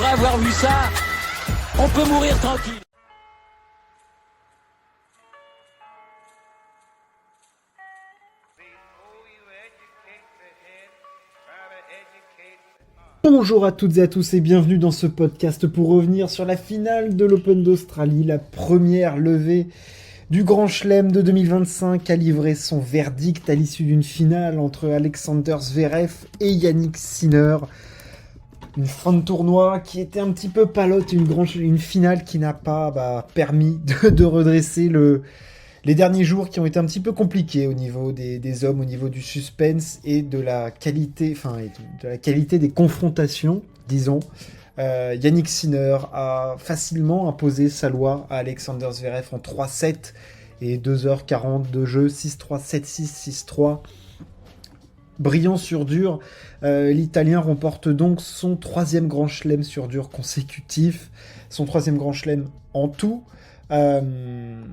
Après avoir vu ça, on peut mourir tranquille. Bonjour à toutes et à tous et bienvenue dans ce podcast pour revenir sur la finale de l'Open d'Australie, la première levée du Grand Chelem de 2025 a livré son verdict à l'issue d'une finale entre Alexander Zverev et Yannick Sinner. Une fin de tournoi qui était un petit peu palote, une finale qui n'a pas permis de redresser les derniers jours qui ont été un petit peu compliqués au niveau des hommes, au niveau du suspense et de la qualité, de la qualité des confrontations, disons. Yannick Sinner a facilement imposé sa loi à Alexander Zverev en 3-7 et 2h40 de jeu, 6-3, 7-6, 6-3. Brillant sur dur, l'Italien remporte donc son 3e Grand Chelem sur dur consécutif, son 3e Grand Chelem en tout. Une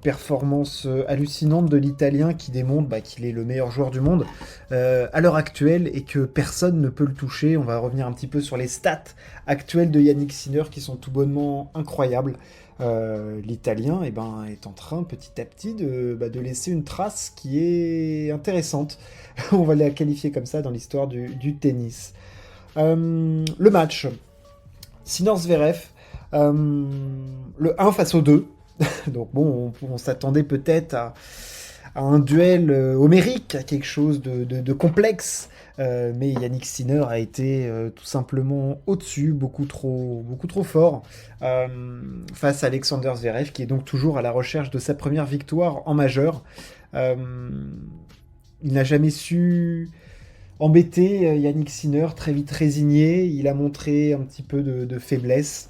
performance hallucinante de l'Italien qui démontre qu'il est le meilleur joueur du monde à l'heure actuelle et que personne ne peut le toucher. On va revenir un petit peu sur les stats actuelles de Yannick Sinner qui sont tout bonnement incroyables. L'Italien est en train petit à petit de laisser une trace qui est intéressante. On va la qualifier comme ça dans l'histoire du tennis. Le match, Sinner-Zverev, le 1 face au 2. Donc bon, on s'attendait peut-être à un duel homérique, à quelque chose de complexe, mais Yannick Sinner a été tout simplement au-dessus, beaucoup trop fort, face à Alexander Zverev, qui est donc toujours à la recherche de sa première victoire en majeur. Il n'a jamais su embêter Yannick Sinner, très vite résigné, il a montré un petit peu de faiblesse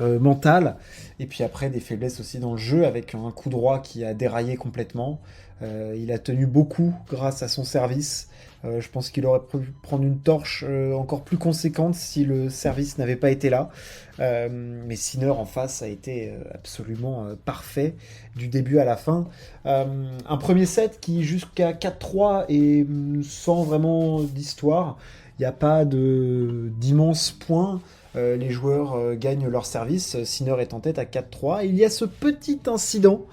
mentale, et puis après des faiblesses aussi dans le jeu avec un coup droit qui a déraillé complètement. Il a tenu beaucoup grâce à son service. Je pense qu'il aurait pu prendre une torche encore plus conséquente si le service n'avait pas été là. Mais Sinner en face a été absolument parfait du début à la fin. Un premier set qui jusqu'à 4-3 et sans vraiment d'histoire. Il n'y a pas d'immenses points. Les joueurs gagnent leur service. Sinner est en tête à 4-3. Il y a ce petit incident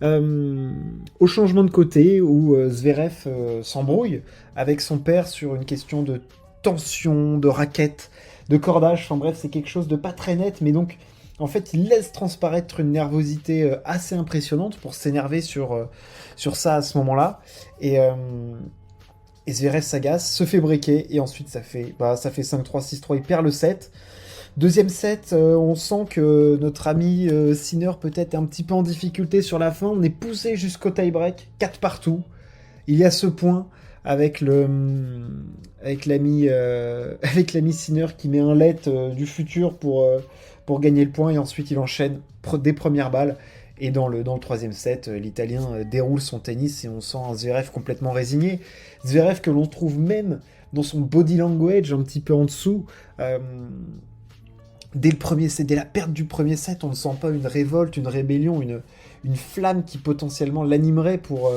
au changement de côté où Zverev s'embrouille avec son père sur une question de tension, de raquette, de cordage. Enfin bref, c'est quelque chose de pas très net, mais donc en fait il laisse transparaître une nervosité assez impressionnante pour s'énerver sur ça à ce moment-là. Et Zverev s'agace, se fait breaker, et ensuite ça fait 5-3, 6-3, il perd le set. Deuxième set, on sent que notre ami Sinner peut-être est un petit peu en difficulté sur la fin. On est poussé jusqu'au tie-break, 4 partout. Il y a ce point avec l'ami Sinner qui met un let du futur pour gagner le point, et ensuite il enchaîne des premières balles. Et dans le troisième set, l'Italien déroule son tennis et on sent un Zverev complètement résigné. Zverev que l'on trouve même dans son body language un petit peu en dessous. Dès la perte du premier set, on ne sent pas une révolte, une rébellion, une flamme qui potentiellement l'animerait pour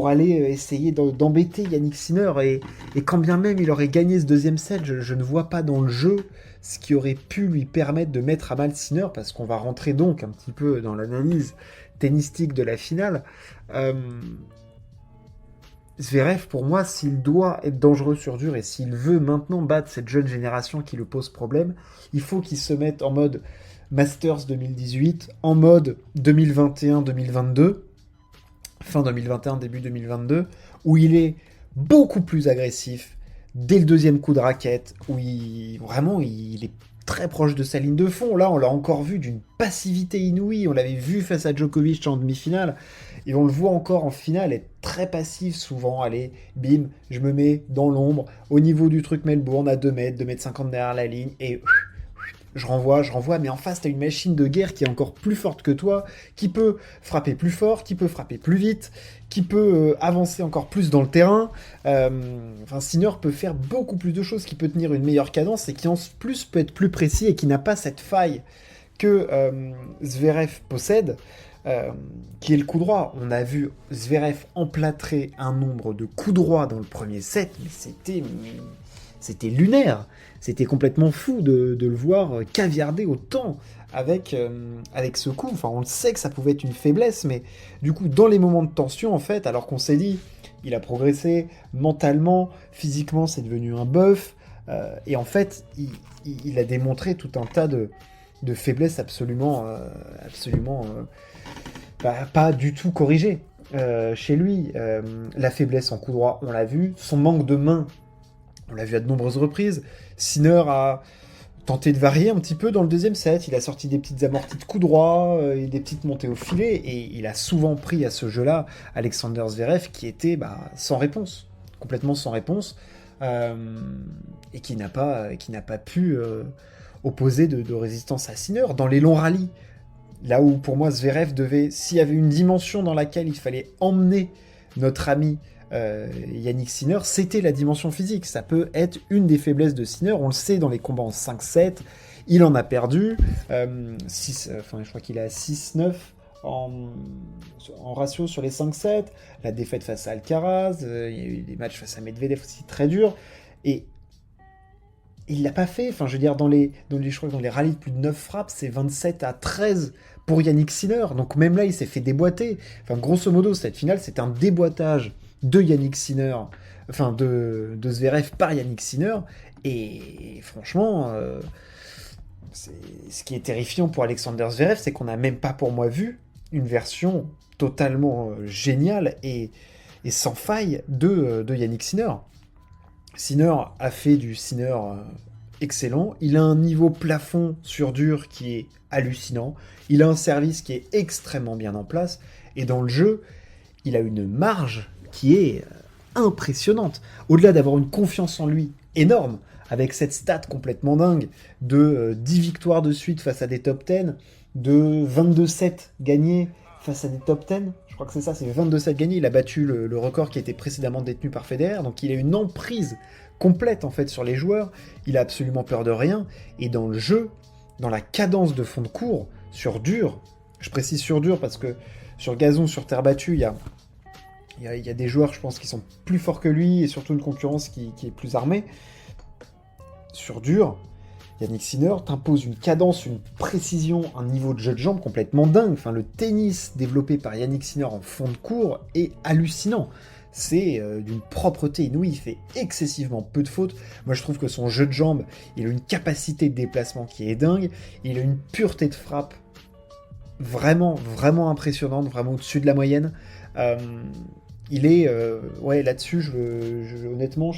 aller essayer d'embêter Yannick Sinner. Et quand bien même il aurait gagné ce deuxième set, je ne vois pas dans le jeu ce qui aurait pu lui permettre de mettre à mal Sinner, parce qu'on va rentrer donc un petit peu dans l'analyse tennistique de la finale. Zverev, pour moi, s'il doit être dangereux sur dur et s'il veut maintenant battre cette jeune génération qui le pose problème, il faut qu'il se mette en mode Masters 2018, en mode 2021-2022, fin 2021, début 2022, où il est beaucoup plus agressif dès le deuxième coup de raquette, où il est très proche de sa ligne de fond. Là, on l'a encore vu d'une passivité inouïe. On l'avait vu face à Djokovic en demi-finale. Et on le voit encore en finale, être très passif souvent. Allez, bim, je me mets dans l'ombre, au niveau du truc Melbourne, à 2 mètres, 2,50 m derrière la ligne, et je renvoie, mais en face, t'as une machine de guerre qui est encore plus forte que toi, qui peut frapper plus fort, qui peut frapper plus vite, qui peut avancer encore plus dans le terrain. Sinner peut faire beaucoup plus de choses, qui peut tenir une meilleure cadence, et qui en plus peut être plus précis, et qui n'a pas cette faille que Zverev possède, qui est le coup droit. On a vu Zverev emplâtrer un nombre de coups droits dans le premier set, mais c'était lunaire. C'était complètement fou de le voir caviarder autant avec ce coup. Enfin, on le sait que ça pouvait être une faiblesse, mais du coup, dans les moments de tension, en fait, alors qu'on s'est dit, il a progressé mentalement, physiquement, c'est devenu un bœuf, et en fait, il a démontré tout un tas de faiblesses absolument pas du tout corrigées. Chez lui, la faiblesse en coup droit, on l'a vu, son manque de main, on l'a vu à de nombreuses reprises. Sinner a tenté de varier un petit peu dans le deuxième set, il a sorti des petites amorties de coup droit et des petites montées au filet, et il a souvent pris à ce jeu-là Alexander Zverev qui était sans réponse, complètement sans réponse, et qui n'a pas pu opposer de résistance à Sinner. Dans les longs rallyes, là où pour moi Zverev devait, s'il y avait une dimension dans laquelle il fallait emmener notre ami Yannick Sinner, c'était la dimension physique. Ça peut être une des faiblesses de Sinner, on le sait dans les combats en 5-7, il en a perdu, je crois qu'il est à 6-9 en ratio sur les 5-7, la défaite face à Alcaraz, il y a eu des matchs face à Medvedev aussi très durs, et il l'a pas fait. Enfin, je veux dire, je crois que dans les rallyes de plus de 9 frappes, c'est 27-13 pour Yannick Sinner. Donc même là, il s'est fait déboîter. Enfin, grosso modo, cette finale, c'est un déboîtage de Yannick Sinner, enfin de Zverev par Yannick Sinner. Et franchement, ce qui est terrifiant pour Alexander Zverev, c'est qu'on n'a même pas, pour moi, vu une version totalement géniale et sans faille de Yannick Sinner. Sinner a fait du Sinner excellent, il a un niveau plafond sur dur qui est hallucinant, il a un service qui est extrêmement bien en place, et dans le jeu, il a une marge qui est impressionnante. Au-delà d'avoir une confiance en lui énorme, avec cette stat complètement dingue de 10 victoires de suite face à des top 10, de 22-7 gagnés face à des top 10, je crois que c'est ça, c'est 22-7 gagnés, il a battu le record qui était précédemment détenu par Federer, donc il a une emprise complète en fait sur les joueurs, il a absolument peur de rien, et dans le jeu, dans la cadence de fond de cours, sur dur, je précise sur dur parce que sur gazon, sur terre battue, il y a des joueurs, je pense, qui sont plus forts que lui, et surtout une concurrence qui est plus armée. Sur dur, Yannick Sinner t'impose une cadence, une précision, un niveau de jeu de jambes complètement dingue. Enfin, le tennis développé par Yannick Sinner en fond de cours est hallucinant. C'est d'une propreté inouïe, il fait excessivement peu de fautes. Moi, je trouve que son jeu de jambes, il a une capacité de déplacement qui est dingue, il a une pureté de frappe vraiment, vraiment impressionnante, vraiment au-dessus de la moyenne. Il est... là-dessus, honnêtement,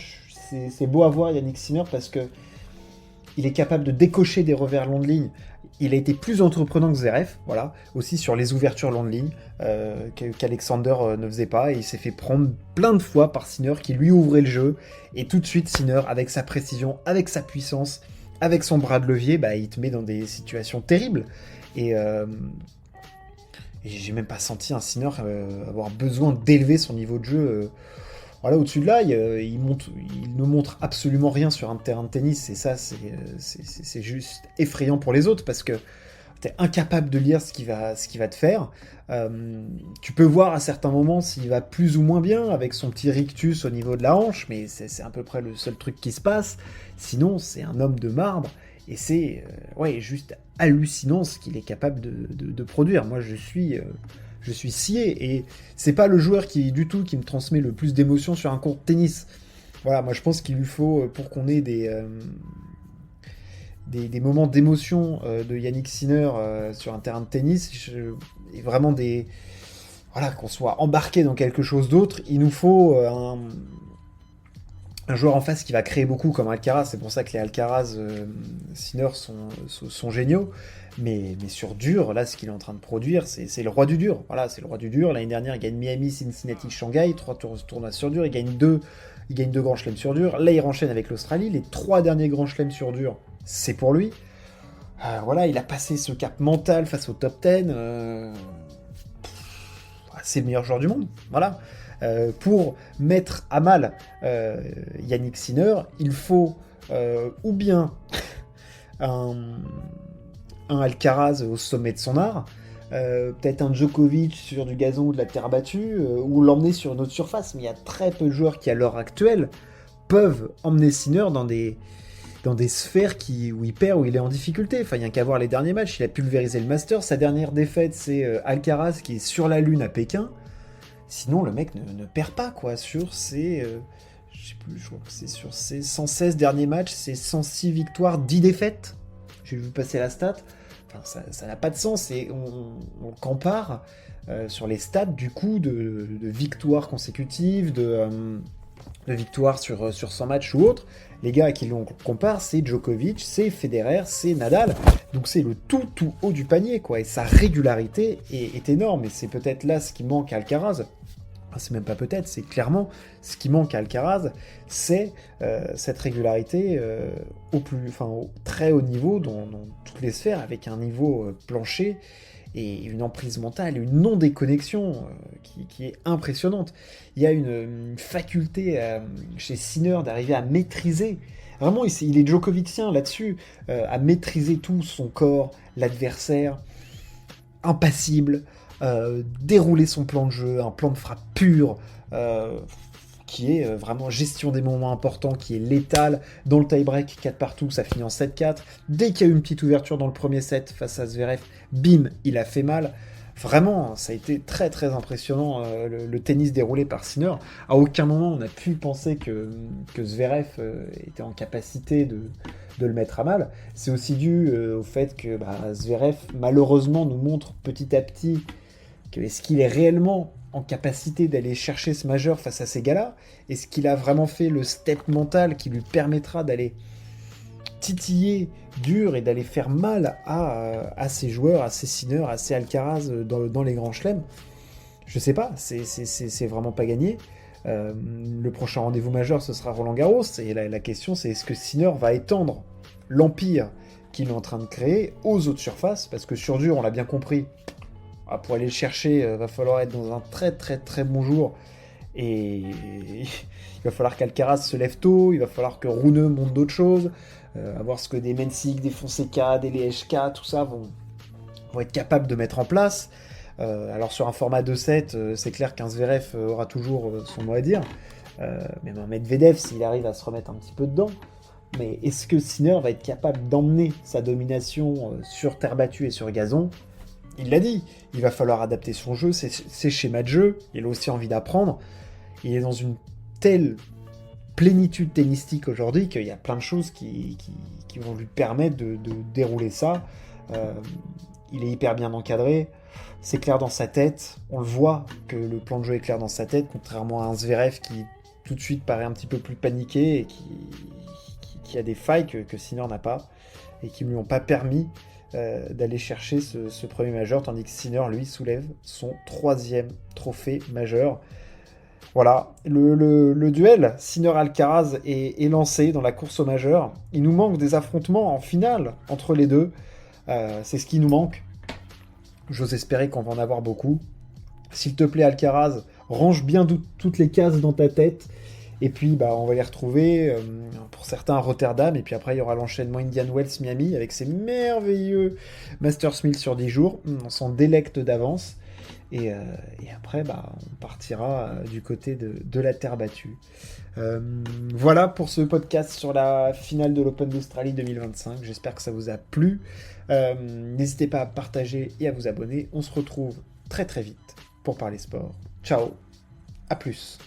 c'est beau à voir Yannick Sinner parce que il est capable de décocher des revers long de ligne. Il a été plus entreprenant que Zverev, voilà, aussi sur les ouvertures long de ligne, qu'Alexander ne faisait pas, et il s'est fait prendre plein de fois par Sinner qui lui ouvrait le jeu, et tout de suite Sinner, avec sa précision, avec sa puissance, avec son bras de levier, il te met dans des situations terribles, et j'ai même pas senti un Sinner avoir besoin d'élever son niveau de jeu. Voilà, au-dessus de là, il ne montre absolument rien sur un terrain de tennis, et ça, c'est juste effrayant pour les autres, parce que t'es incapable de lire ce qu'il va te faire. Tu peux voir à certains moments s'il va plus ou moins bien, avec son petit rictus au niveau de la hanche, mais c'est à peu près le seul truc qui se passe. Sinon, c'est un homme de marbre, et c'est juste hallucinant ce qu'il est capable de produire. Moi, je suis scié, et c'est pas le joueur qui me transmet le plus d'émotions sur un court de tennis. Voilà, moi je pense qu'il lui faut, pour qu'on ait des moments d'émotion de Yannick Sinner sur un terrain de tennis, et vraiment qu'on soit embarqué dans quelque chose d'autre, il nous faut un joueur en face qui va créer beaucoup comme Alcaraz. C'est pour ça que les Alcaraz Sinner sont géniaux. Mais sur dur, là, ce qu'il est en train de produire, c'est le roi du dur. Voilà, c'est le roi du dur. L'année dernière, il gagne Miami, Cincinnati, Shanghai, 3 tournois sur dur. Il gagne deux grands chelems sur dur. Là, il enchaîne avec l'Australie. Les 3 derniers grands chelems sur dur, c'est pour lui. Il a passé ce cap mental face au top 10. C'est le meilleur joueur du monde. Voilà. Pour mettre à mal Yannick Sinner, il faut ou bien un Alcaraz au sommet de son art, peut-être un Djokovic sur du gazon ou de la terre battue, ou l'emmener sur une autre surface. Mais il y a très peu de joueurs qui, à l'heure actuelle, peuvent emmener Sinner dans des sphères où il perd, où il est en difficulté. Enfin, il n'y a qu'à voir les derniers matchs. Il a pulvérisé le Master. Sa dernière défaite, c'est Alcaraz qui est sur la lune à Pékin. Sinon, le mec ne perd pas, quoi. Sur ses... je sais plus, je crois que c'est sur ses 116 derniers matchs, c'est 106 victoires, 10 défaites. Je vais vous passer la stat. Enfin, ça n'a pas de sens. Et on compare sur les stats, du coup, de victoires consécutives, de victoires sur 100 matchs ou autres. Les gars à qui l'on compare, c'est Djokovic, c'est Federer, c'est Nadal. Donc c'est le tout haut du panier, quoi. Et sa régularité est énorme. Et c'est peut-être là ce qui manque à Alcaraz. Enfin, c'est même pas peut-être, c'est clairement ce qui manque à Alcaraz, c'est cette régularité au très haut niveau dans toutes les sphères, avec un niveau plancher et une emprise mentale, une non-déconnexion qui est impressionnante. Il y a une faculté chez Sinner d'arriver à maîtriser, vraiment il est Djokovicien là-dessus, à maîtriser tout son corps, l'adversaire, impassible, dérouler son plan de jeu, un plan de frappe pur, qui est vraiment gestion des moments importants, qui est létal. Dans le tie-break, 4 partout, ça finit en 7-4. Dès qu'il y a eu une petite ouverture dans le premier set face à Zverev, bim, il a fait mal. Vraiment, ça a été très très impressionnant le tennis déroulé par Sinner. À aucun moment on a pu penser que Zverev était en capacité de le mettre à mal. C'est aussi dû au fait que Zverev malheureusement nous montre petit à petit que est-ce qu'il est réellement en capacité d'aller chercher ce majeur face à ces gars-là? Est-ce qu'il a vraiment fait le step mental qui lui permettra d'aller titiller dur et d'aller faire mal à ces joueurs, à ces Sinner, à ces Alcaraz dans les grands chelems? Je sais pas, c'est vraiment pas gagné. Le prochain rendez-vous majeur, ce sera Roland-Garros, et la question c'est est-ce que Sinner va étendre l'empire qu'il est en train de créer aux autres surfaces? Parce que sur dur, on l'a bien compris, pour aller le chercher, va falloir être dans un très très très bon jour, et il va falloir qu'Alcaraz se lève tôt, il va falloir que Rune monte d'autres choses, à voir ce que des Mensik, des Fonseca, des Lehechka, tout ça vont être capables de mettre en place. Alors sur un format 2-7, c'est clair qu'un Zverev aura toujours son mot à dire, même un Medvedev s'il arrive à se remettre un petit peu dedans. Mais est-ce que Sinner va être capable d'emmener sa domination sur terre battue et sur gazon? Il l'a dit, il va falloir adapter son jeu, ses schémas de jeu, il a aussi envie d'apprendre. Il est dans une telle plénitude tennistique aujourd'hui qu'il y a plein de choses qui vont lui permettre de dérouler ça. Il est hyper bien encadré, c'est clair dans sa tête, on le voit que le plan de jeu est clair dans sa tête, contrairement à un Zverev qui tout de suite paraît un petit peu plus paniqué et qui a des failles que Sinner n'a pas et qui ne lui ont pas permis d'aller chercher ce premier majeur, tandis que Sinner, lui, soulève son 3e trophée majeur. Voilà, le duel Sinner-Alcaraz est lancé dans la course au majeur. Il nous manque des affrontements en finale entre les deux. C'est ce qui nous manque. J'ose espérer qu'on va en avoir beaucoup. S'il te plaît, Alcaraz, range bien toutes les cases dans ta tête. Et puis, on va les retrouver, pour certains, à Rotterdam. Et puis après, il y aura l'enchaînement Indian Wells Miami avec ses merveilleux Masters 1000 sur 10 jours. On s'en délecte d'avance. Et après, on partira du côté de la terre battue. Voilà pour ce podcast sur la finale de l'Open d'Australie 2025. J'espère que ça vous a plu. N'hésitez pas à partager et à vous abonner. On se retrouve très très vite pour parler sport. Ciao, à plus.